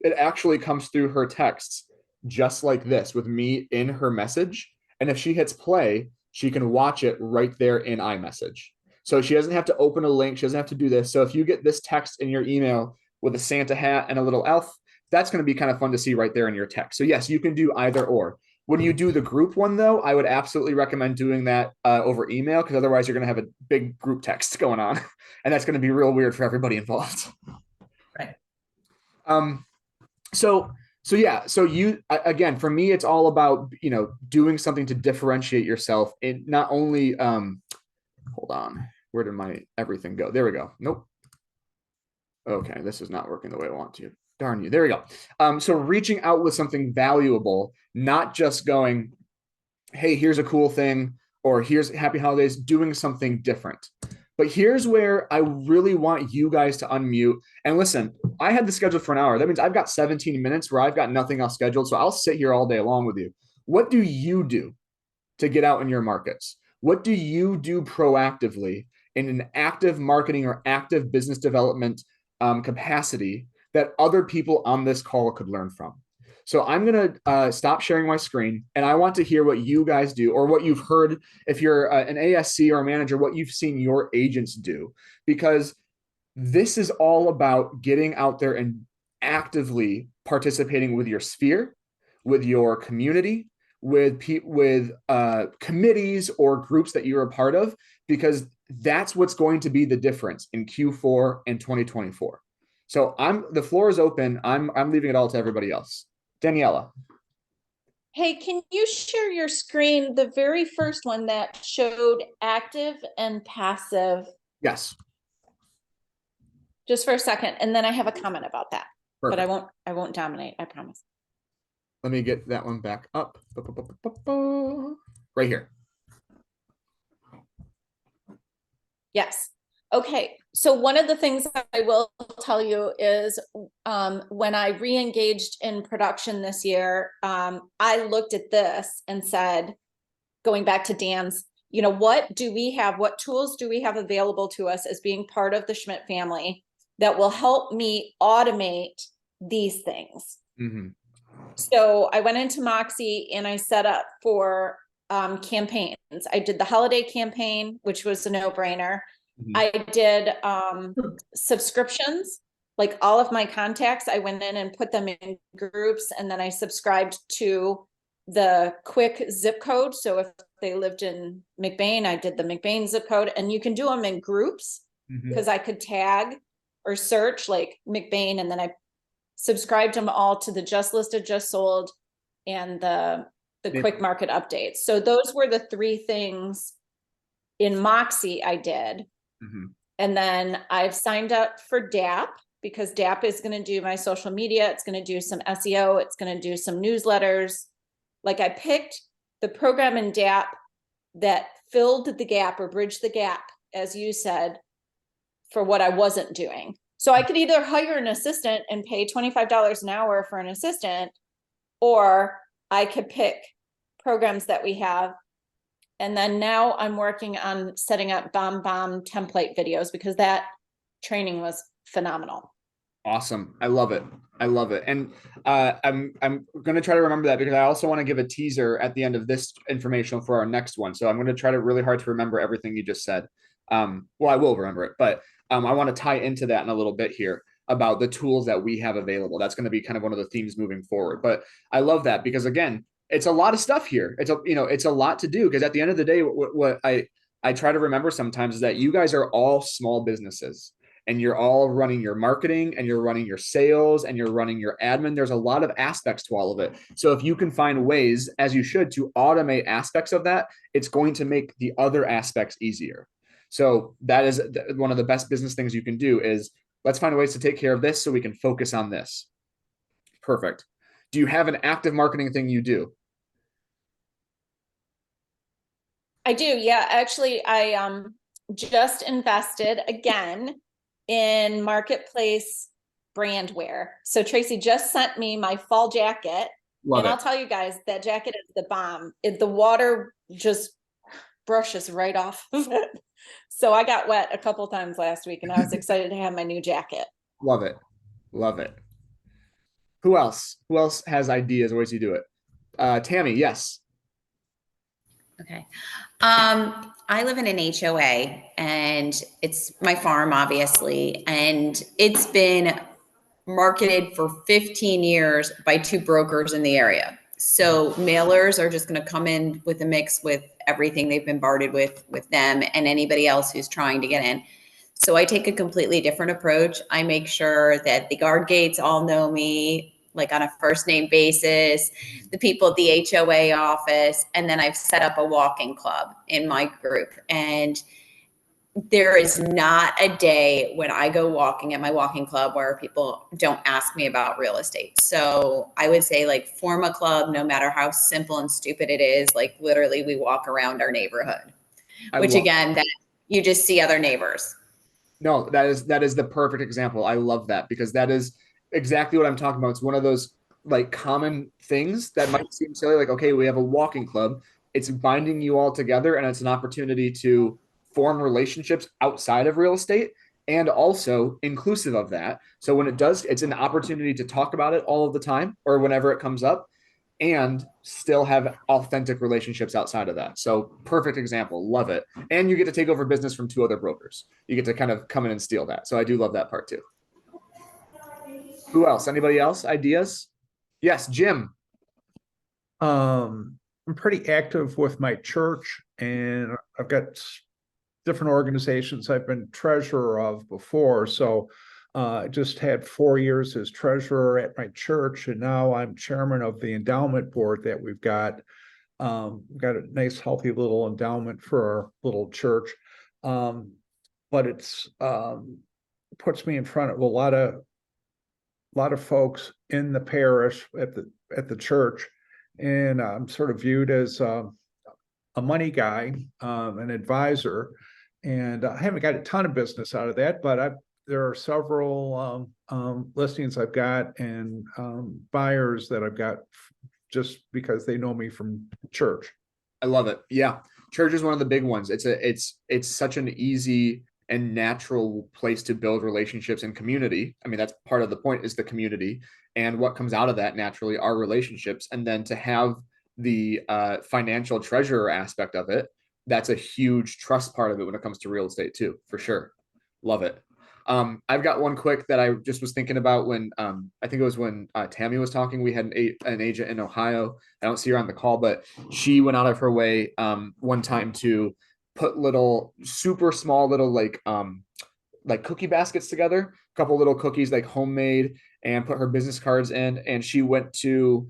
it actually comes through her texts just like this with me in her message. And if she hits play, she can watch it right there in iMessage. So she doesn't have to open a link. She doesn't have to do this. So if you get this text in your email with a Santa hat and a little elf, that's going to be kind of fun to see right there in your text. So yes, you can do either or. When you do the group one, though, I would absolutely recommend doing that over email, because otherwise you're going to have a big group text going on, and that's going to be real weird for everybody involved. Right. Um, so yeah, so you, again, for me, it's all about, doing something to differentiate yourself. It not only hold on, where did my everything go? There we go. Nope. Okay, this is not working the way I want to. Darn you. There we go. So reaching out with something valuable, not just going, hey, here's a cool thing, or here's happy holidays, doing something different. But here's where I really want you guys to unmute and listen. I had the schedule for an hour. That means I've got 17 minutes where I've got nothing else scheduled. So I'll sit here all day long with you. What do you do to get out in your markets? What do you do proactively in an active marketing or active business development capacity that other people on this call could learn from? So I'm going to stop sharing my screen, and I want to hear what you guys do, or what you've heard, if you're an ASC or a manager, what you've seen your agents do, because this is all about getting out there and actively participating with your sphere, with your community, with committees or groups that you're a part of, because that's what's going to be the difference in Q4 and 2024. So the floor is open. I'm leaving it all to everybody else. Daniela. Hey, can you share your screen, the very first one that showed active and passive? Yes. Just for a second, and then I have a comment about that. Perfect. But I won't dominate, I promise. Let me get that one back up. Right here. Yes. Okay, so one of the things I will tell you is when I re-engaged in production this year, I looked at this and said, going back to Dan's, what tools do we have available to us as being part of the Schmidt family that will help me automate these things? Mm-hmm. So I went into Moxie and I set up for campaigns. I did the holiday campaign, which was a no-brainer. Mm-hmm. I did subscriptions, like all of my contacts, I went in and put them in groups, and then I subscribed to the quick zip code. So if they lived in McBain, I did the McBain zip code, and you can do them in groups, because I could tag or search like McBain, and then I subscribed them all to the just listed, just sold, and the quick market updates. So those were the three things in Moxie I did. Mm-hmm. And then I've signed up for DAP, because DAP is going to do my social media. It's going to do some SEO. It's going to do some newsletters. Like, I picked the program in DAP that filled the gap or bridged the gap, as you said, for what I wasn't doing. So I could either hire an assistant and pay $25 an hour for an assistant, or I could pick programs that we have. And then now I'm working on setting up BombBomb template videos, because that training was phenomenal. Awesome. I love it. I love it. And I'm going to try to remember that, because I also want to give a teaser at the end of this informational for our next one. So I'm going to try to really hard to remember everything you just said. Well, I will remember it, but I want to tie into that in a little bit here about the tools that we have available. That's going to be kind of one of the themes moving forward. But I love that, because again, it's a lot of stuff here. It's a lot to do, because at the end of the day, what I try to remember sometimes is that you guys are all small businesses. and you're all running your marketing and you're running your sales and you're running your admin. There's a lot of aspects to all of it. So if you can find ways, as you should, to automate aspects of that, it's going to make the other aspects easier. So that is one of the best business things you can do is let's find ways to take care of this so we can focus on this. Perfect. Do you have an active marketing thing you do? I do. Yeah. Actually, I just invested again in marketplace brandwear. So Tracy just sent me my fall jacket. Love And I'll it. tell you guys, that jacket is the bomb. The water just brushes right off of it. So I got wet a couple times last week and I was excited to have my new jacket. Love it. Love it. Who else? Who else has ideas, ways you do it? Tammy, yes. Okay. I live in an HOA and it's my farm, obviously, and it's been marketed for 15 years by two brokers in the area. So mailers are just going to come in with a mix with everything they've been bombarded with them and anybody else who's trying to get in. So I take a completely different approach. I make sure that the guard gates all know me, like on a first name basis, the people at the HOA office, and then I've set up a walking club in my group. And there is not a day when I go walking at my walking club where people don't ask me about real estate. So I would say like form a club, no matter how simple and stupid it is. Like literally we walk around our neighborhood, which again, that you just see other neighbors. No, that is the perfect example. I love that because that is exactly what I'm talking about. It's one of those like common things that might seem silly, like, okay, we have a walking club. It's binding you all together, and it's an opportunity to form relationships outside of real estate and also inclusive of that. So when it does, it's an opportunity to talk about it all of the time or whenever it comes up and still have authentic relationships outside of that. So perfect example. Love it. And you get to take over business from two other brokers. You get to kind of come in and steal that. So I do love that part too. Who else? Anybody else? Ideas? Yes, Jim. I'm pretty active with my church, and I've got different organizations I've been treasurer of before. So I just had 4 years as treasurer at my church, and now I'm chairman of the endowment board that we've got. Got a nice, healthy little endowment for our little church. But it's puts me in front of a lot of folks in the parish at the church, and I'm sort of viewed as a money guy, an advisor, and I haven't got a ton of business out of that, but there are several listings I've got and buyers that I've got just because they know me from church. I love it. Yeah. Church is one of the big ones. It's such an easy and natural place to build relationships and community. I mean, that's part of the point is the community, and what comes out of that naturally are relationships. And then to have the financial treasurer aspect of it, that's a huge trust part of it when it comes to real estate too, for sure. Love it. I've got one quick that I just was thinking about when I think it was when Tammy was talking. We had an agent in Ohio. I don't see her on the call, but she went out of her way one time to put little super small little like cookie baskets together, a couple little cookies like homemade, and put her business cards in. And she went to,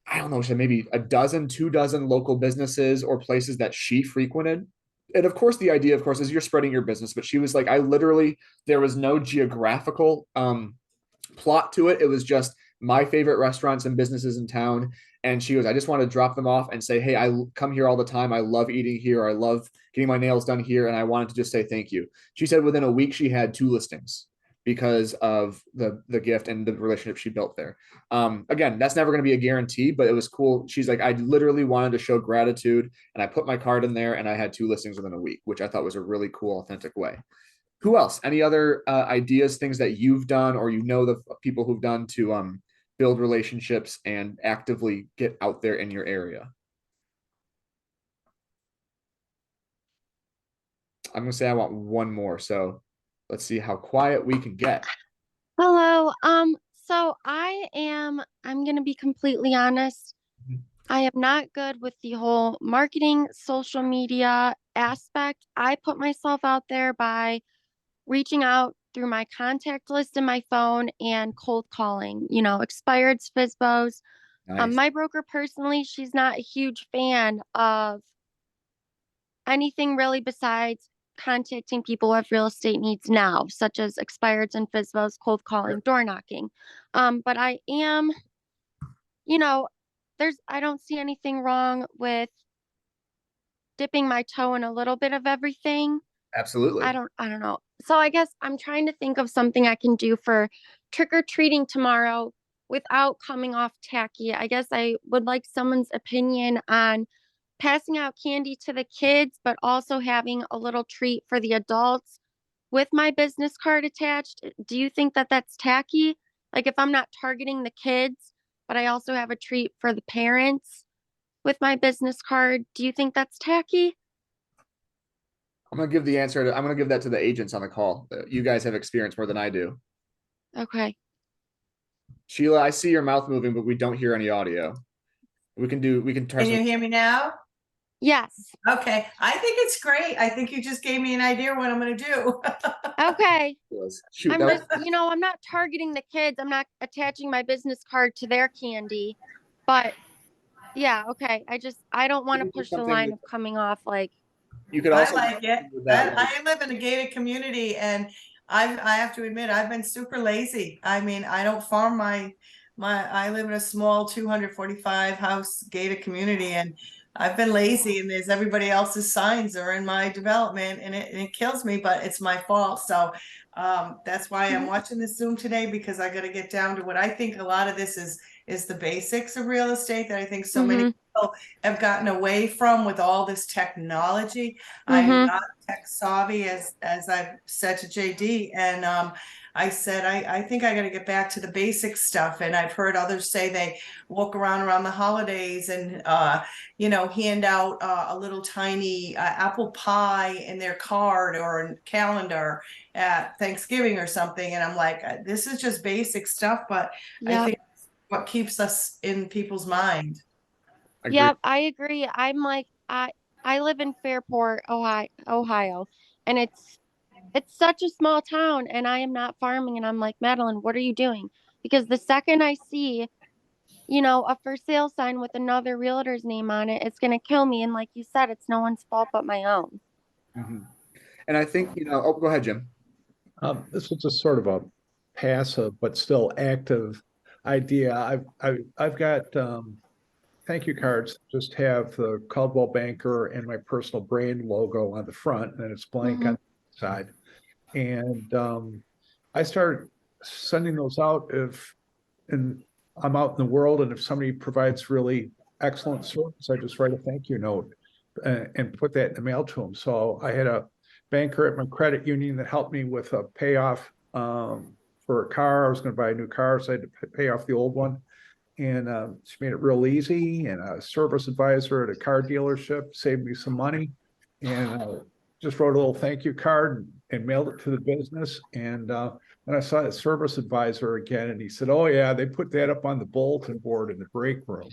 I don't know, maybe a dozen, 2 dozen local businesses or places that she frequented. And of course, the idea, of course, is you're spreading your business. But she was like, there was no geographical plot to it. It was just my favorite restaurants and businesses in town. And she goes, I just want to drop them off and say, hey, I come here all the time. I love eating here. I love getting my nails done here. And I wanted to just say thank you. She said within a week, she had 2 listings because of the gift and the relationship she built there. Again, that's never going to be a guarantee, but it was cool. She's like, I literally wanted to show gratitude, and I put my card in there and I had 2 listings within a week, which I thought was a really cool, authentic way. Who else? Any other ideas, things that you've done or the people who've done to build relationships and actively get out there in your area? I'm gonna say I want one more, so let's see how quiet we can get. Hello. So I'm gonna be completely honest. I am not good with the whole marketing, social media aspect. I put myself out there by reaching out through my contact list in my phone and cold calling, expireds, FSBOs. Nice. My broker personally, she's not a huge fan of anything really besides contacting people who have real estate needs now, such as expireds and FSBOs, cold calling, door knocking. But I am, you know, I don't see anything wrong with dipping my toe in a little bit of everything. Absolutely. I don't know. So I guess I'm trying to think of something I can do for trick or treating tomorrow without coming off tacky. I guess I would like someone's opinion on passing out candy to the kids, but also having a little treat for the adults with my business card attached. Do you think that that's tacky? Like if I'm not targeting the kids, but I also have a treat for the parents with my business card, do you think that's tacky? I'm gonna give the answer to, I'm gonna give that to the agents on the call. You guys have experience more than I do. Okay. Sheila, I see your mouth moving, but we don't hear any audio. We can try Can you some. hear me now? Yes. Okay, I think it's great. I think you just gave me an idea what I'm gonna do. Okay. Shoot, I'm that was- just, I'm not targeting the kids. I'm not attaching my business card to their candy. But yeah, okay. I don't want to push the line of coming off like, you could I also like it. with that, like, I live in a gated community and I have to admit, I've been super lazy. I mean, I don't farm I live in a small 245 house gated community and I've been lazy and there's everybody else's signs are in my development and it kills me, but it's my fault. So that's why I'm watching this Zoom today because I got to get down to what I think a lot of this is the basics of real estate that I think so many people have gotten away from with all this technology. I'm not tech savvy as I've said to JD and I said I think I got to get back to the basic stuff and I've heard others say they walk around the holidays and hand out a little tiny apple pie in their card or a calendar at Thanksgiving or something and I'm like this is just basic stuff but I think what keeps us in people's mind. Yep, I agree. I'm like I live in Fairport, Ohio, and it's such a small town and I am not farming and I'm like, Madeline, what are you doing? Because the second I see, a for sale sign with another realtor's name on it, it's gonna kill me. And like you said, it's no one's fault but my own. and I think, oh, go ahead, Jim. This is just sort of a passive but still active idea. I've got thank you cards that just have the Caldwell Banker and my personal brand logo on the front, and it's blank on the side. And I started sending those out and I'm out in the world, and if somebody provides really excellent service, I just write a thank you note and put that in the mail to them. So I had a banker at my credit union that helped me with a payoff for a car. I was going to buy a new car, so I had to pay off the old one. And she made it real easy. And a service advisor at a car dealership saved me some money. And just wrote a little thank you card and mailed it to the business. And then I saw that service advisor again, and he said, "Oh yeah, they put that up on the bulletin board in the break room."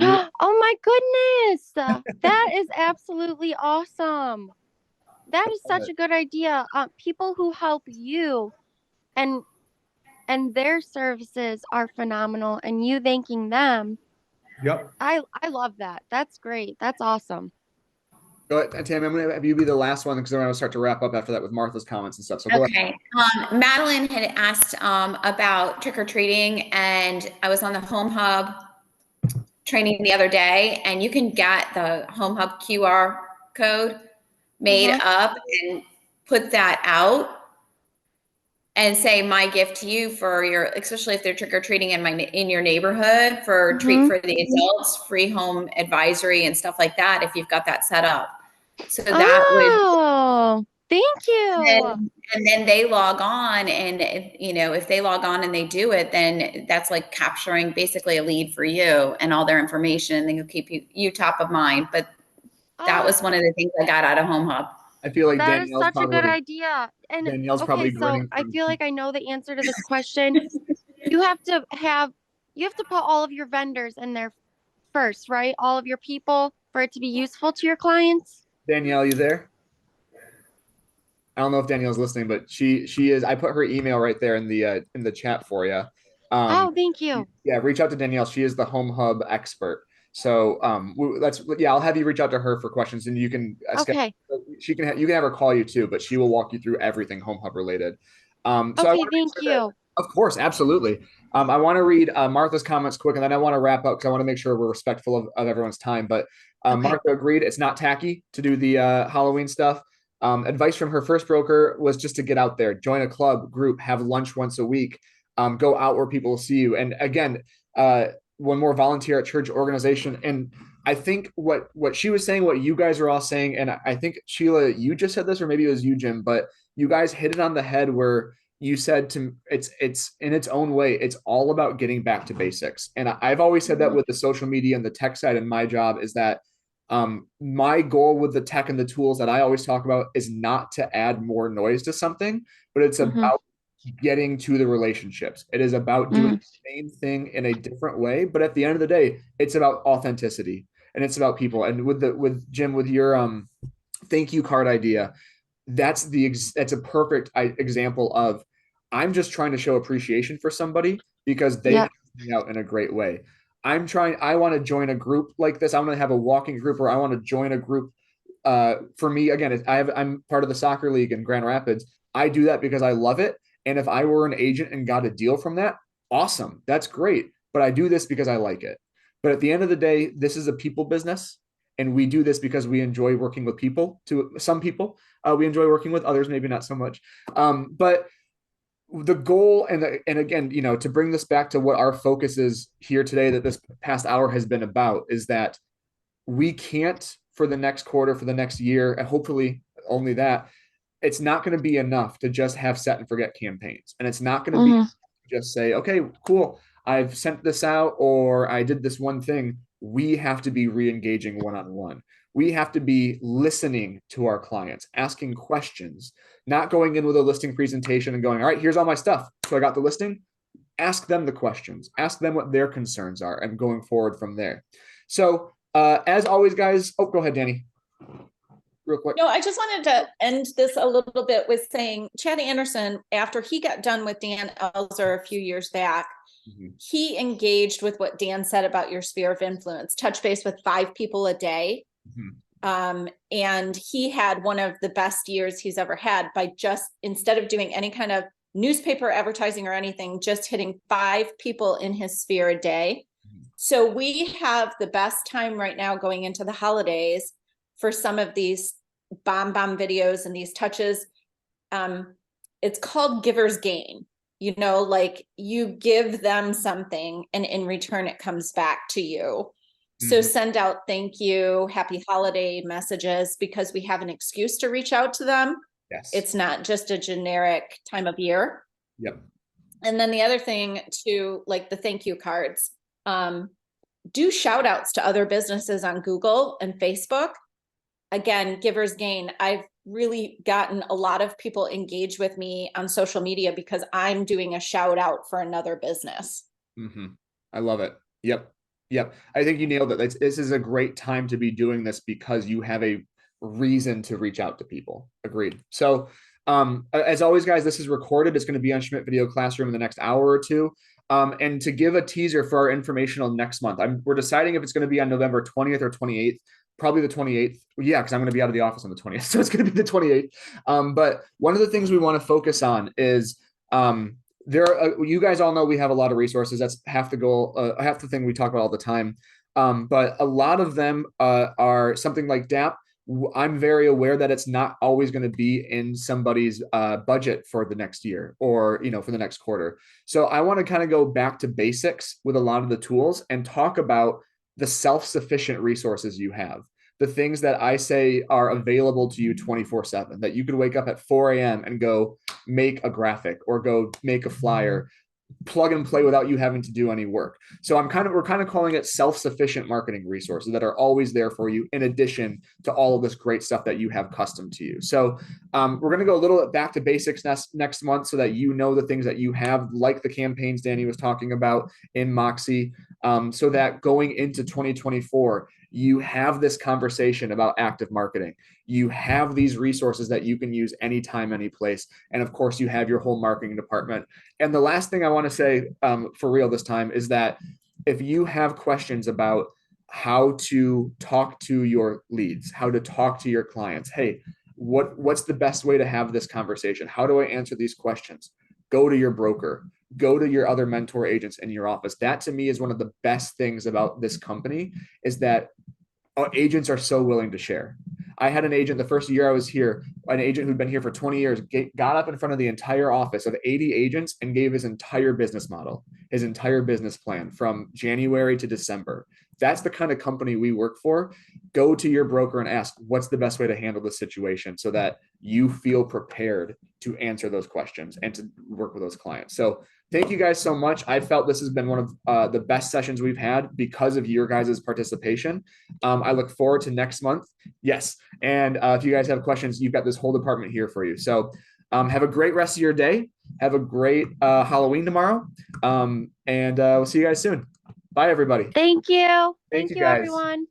Oh my goodness. That is absolutely awesome. That is such a good idea. People who help you and their services are phenomenal and you thanking them. Yep. I love that. That's great. That's awesome. Go ahead, Tammy. I'm gonna have you be the last one because then I'm gonna start to wrap up after that with Martha's comments and stuff. So go ahead. Okay. Madeline had asked about trick or treating, and I was on the Home Hub training the other day, and you can get the Home Hub QR code made up and put that out and say my gift to you for your, especially if they're trick or treating in your neighborhood for a treat for the adults, free home advisory and stuff like that. If you've got that set up. So that thank you. and then they log on and if they log on and they do it, then that's like capturing basically a lead for you and all their information, and then you'll keep you top of mind. But that was one of the things I got out of Home Hub. I feel like that is Danielle's such probably, a good idea. And Danielle's probably so grinning I from- feel like I know the answer to this question. You have to put all of your vendors in there first, right? All of your people for it to be useful to your clients. Danielle, you there? I don't know if Danielle's listening, but she is. I put her email right there in the chat for you. Oh, thank you. Yeah, reach out to Danielle. She is the Home Hub expert. So let's yeah, I'll have you reach out to her for questions, and you can Okay. you can have her call you too, but she will walk you through everything Home Hub related. So I Okay, want to make thank sure that, you. of course, absolutely. I want to read Martha's comments quick, and then I want to wrap up because I want to make sure we're respectful of everyone's time. But Okay. Martha agreed it's not tacky to do the Halloween stuff. Advice from her first broker was just to get out there, join a club, group, have lunch once a week, go out where people will see you. And again, one more volunteer at church organization. And I think what she was saying, what you guys are all saying, and I think Sheila, you just said this, or maybe it was you, Jim, but you guys hit it on the head where you said to it's in its own way, it's all about getting back to basics. And I've always said that with the social media and the tech side, and my job is that my goal with the tech and the tools that I always talk about is not to add more noise to something, but it's Mm-hmm. about getting to the relationships. It is about doing Mm-hmm. the same thing in a different way, but at the end of the day, it's about authenticity and it's about people. And with Jim, with your thank you card idea, that's a perfect example of I'm just trying to show appreciation for somebody because they Yep. helped me out in a great way. I want to join a group like this. I want to have a walking group, or I want to join a group. For me, again, I'm part of the soccer league in Grand Rapids. I do that because I love it. And if I were an agent and got a deal from that, awesome. That's great. But I do this because I like it. But at the end of the day, this is a people business. And we do this because we enjoy working with people. To some people, we enjoy working with others, maybe not so much. But the goal, and again, to bring this back to what our focus is here today, that this past hour has been about, is that we can't, for the next quarter, for the next year, and hopefully only that, it's not going to be enough to just have set and forget campaigns. And it's not going to be Mm-hmm. just say, okay, cool, I've sent this out or I did this one thing. We have to be re-engaging one-on-one. We have to be listening to our clients, asking questions, not going in with a listing presentation and going, all right, here's all my stuff. So I got the listing. Ask them the questions, ask them what their concerns are, and going forward from there. So as always, guys, go ahead, Danny, real quick. No, I just wanted to end this a little bit with saying Chad Anderson, after he got done with Dan Elzer a few years back, he engaged with what Dan said about your sphere of influence, touch base with 5 people a day. And he had one of the best years he's ever had by just, instead of doing any kind of newspaper advertising or anything, just hitting 5 people in his sphere a day. So we have the best time right now going into the holidays for some of these bomb videos and these touches. It's called Giver's Gain. Like you give them something and in return it comes back to you. So send out thank you, happy holiday messages, because we have an excuse to reach out to them. Yes. It's not just a generic time of year. Yep. And then the other thing too, like the thank you cards, do shout outs to other businesses on Google and Facebook. Again, Giver's Gain. I've really gotten a lot of people engage with me on social media because I'm doing a shout out for another business. I love it. Yep. I think you nailed it. This is a great time to be doing this because you have a reason to reach out to people. Agreed. So as always, guys, this is recorded. It's going to be on Schmidt Video Classroom in the next hour or two. And to give a teaser for our informational next month, we're deciding if it's going to be on November 20th or 28th. Probably the 28th. Yeah, because I'm going to be out of the office on the 20th. So it's going to be the 28th. But one of the things we want to focus on is you guys all know we have a lot of resources. That's half the goal, half the thing we talk about all the time. But a lot of them are something like DAP. I'm very aware that it's not always going to be in somebody's budget for the next year or, for the next quarter. So I want to kind of go back to basics with a lot of the tools and talk about the self-sufficient resources you have, the things that I say are available to you 24/7, that you could wake up at 4 a.m. and go make a graphic or go make a flyer, plug and play without you having to do any work. So we're kind of calling it self-sufficient marketing resources that are always there for you in addition to all of this great stuff that you have custom to you. So we're going to go a little bit back to basics next month so that the things that you have, like the campaigns Danny was talking about in Moxie, so that going into 2024, you have this conversation about active marketing. You have these resources that you can use anytime, any place. And of course, you have your whole marketing department. And the last thing I want to say for real this time is that if you have questions about how to talk to your leads, how to talk to your clients, hey, what's the best way to have this conversation? How do I answer these questions? Go to your broker, go to your other mentor agents in your office. That to me is one of the best things about this company, is that agents are so willing to share. I had an agent the first year I was here, an agent who'd been here for 20 years, got up in front of the entire office of 80 agents and gave his entire business model, his entire business plan from January to December. That's the kind of company we work for. Go to your broker and ask, what's the best way to handle this situation so that you feel prepared to answer those questions and to work with those clients. So thank you guys so much. I felt this has been one of the best sessions we've had because of your guys' participation. I look forward to next month. Yes. And if you guys have questions, you've got this whole department here for you. So have a great rest of your day. Have a great Halloween tomorrow. And we'll see you guys soon. Bye, everybody. Thank you. Thank Thank you, you, guys. everyone.